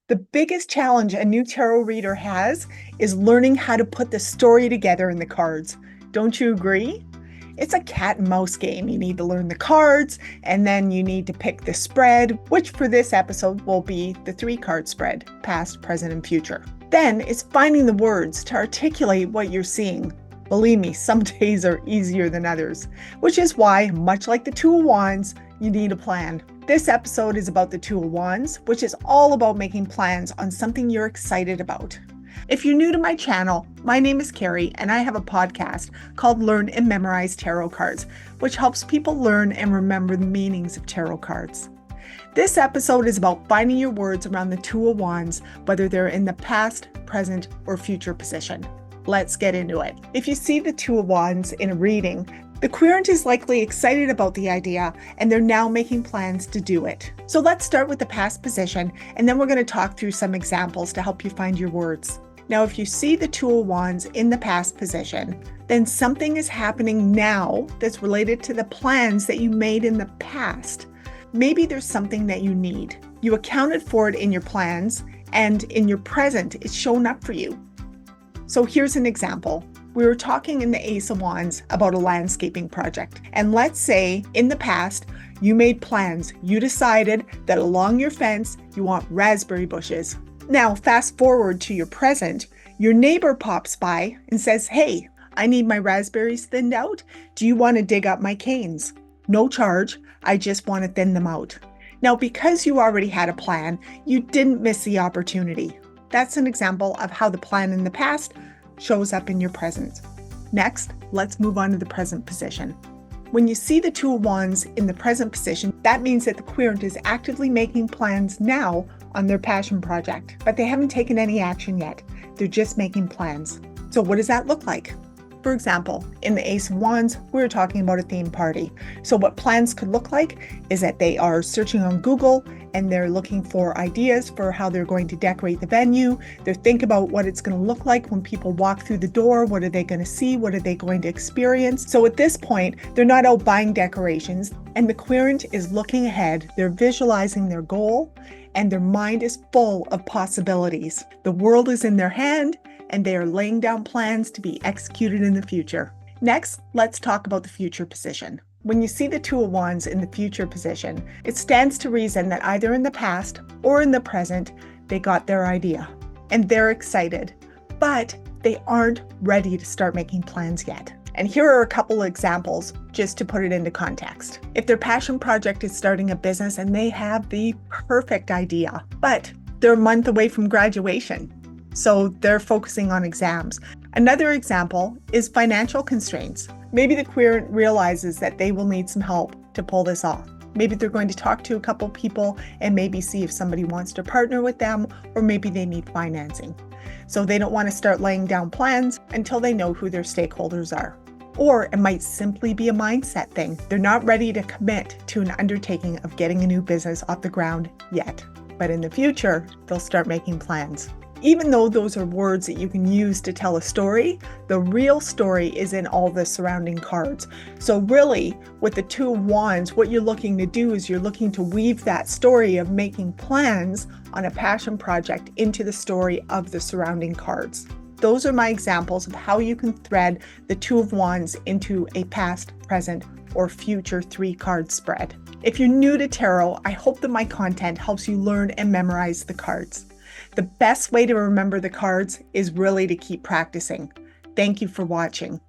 The biggest challenge a new tarot reader has is learning how to put the story together in the cards. Don't you agree? It's a cat and mouse game. You need to learn the cards, and then you need to pick the spread, which for this episode will be the 3-card spread, past, present, and future. Then it's finding the words to articulate what you're seeing. Believe me, some days are easier than others, which is why, much like the 2 of Wands, you need a plan. This episode is about the 2 of Wands, which is all about making plans on something you're excited about. If you're new to my channel, my name is Carrie, and I have a podcast called Learn and Memorize Tarot Cards, which helps people learn and remember the meanings of tarot cards. This episode is about finding your words around the 2 of Wands, whether they're in the past, present, or future position. Let's get into it. If you see the 2 of Wands in a reading, the querent is likely excited about the idea, and they're now making plans to do it. So let's start with the past position, and then we're going to talk through some examples to help you find your words. Now, if you see the 2 of Wands in the past position, then something is happening now that's related to the plans that you made in the past. Maybe there's something that you need. You accounted for it in your plans, and in your present, it's shown up for you. So here's an example. We were talking in the Ace of Wands about a landscaping project. And let's say in the past, you made plans. You decided that along your fence, you want raspberry bushes. Now, fast forward to your present, your neighbor pops by and says, "Hey, I need my raspberries thinned out. Do you want to dig up my canes? No charge. I just want to thin them out." Now, because you already had a plan, you didn't miss the opportunity. That's an example of how the plan in the past shows up in your present. Next, let's move on to the present position. When you see the 2 of Wands in the present position, that means that the querent is actively making plans now on their passion project, but they haven't taken any action yet. They're just making plans. So what does that look like? For example, in the Ace of Wands, we're talking about a theme party. So what plans could look like is that they are searching on Google and they're looking for ideas for how they're going to decorate the venue. They're thinking about what it's going to look like when people walk through the door. What are they going to see? What are they going to experience? So at this point, they're not out buying decorations, and the querent is looking ahead. They're visualizing their goal, and their mind is full of possibilities. The world is in their hand, and they are laying down plans to be executed in the future. Next, let's talk about the future position. When you see the 2 of Wands in the future position, it stands to reason that either in the past or in the present, they got their idea and they're excited, but they aren't ready to start making plans yet. And here are a couple of examples just to put it into context. If their passion project is starting a business and they have the perfect idea, but they're a month away from graduation, so they're focusing on exams. Another example is financial constraints. Maybe the querent realizes that they will need some help to pull this off. Maybe they're going to talk to a couple people and maybe see if somebody wants to partner with them, or maybe they need financing. So they don't want to start laying down plans until they know who their stakeholders are. Or it might simply be a mindset thing. They're not ready to commit to an undertaking of getting a new business off the ground yet. But in the future, they'll start making plans. Even though those are words that you can use to tell a story, the real story is in all the surrounding cards. So really, with the 2 of Wands, what you're looking to do is you're looking to weave that story of making plans on a passion project into the story of the surrounding cards. Those are my examples of how you can thread the 2 of Wands into a past, present, or future 3-card spread. If you're new to tarot, I hope that my content helps you learn and memorize the cards. The best way to remember the cards is really to keep practicing. Thank you for watching.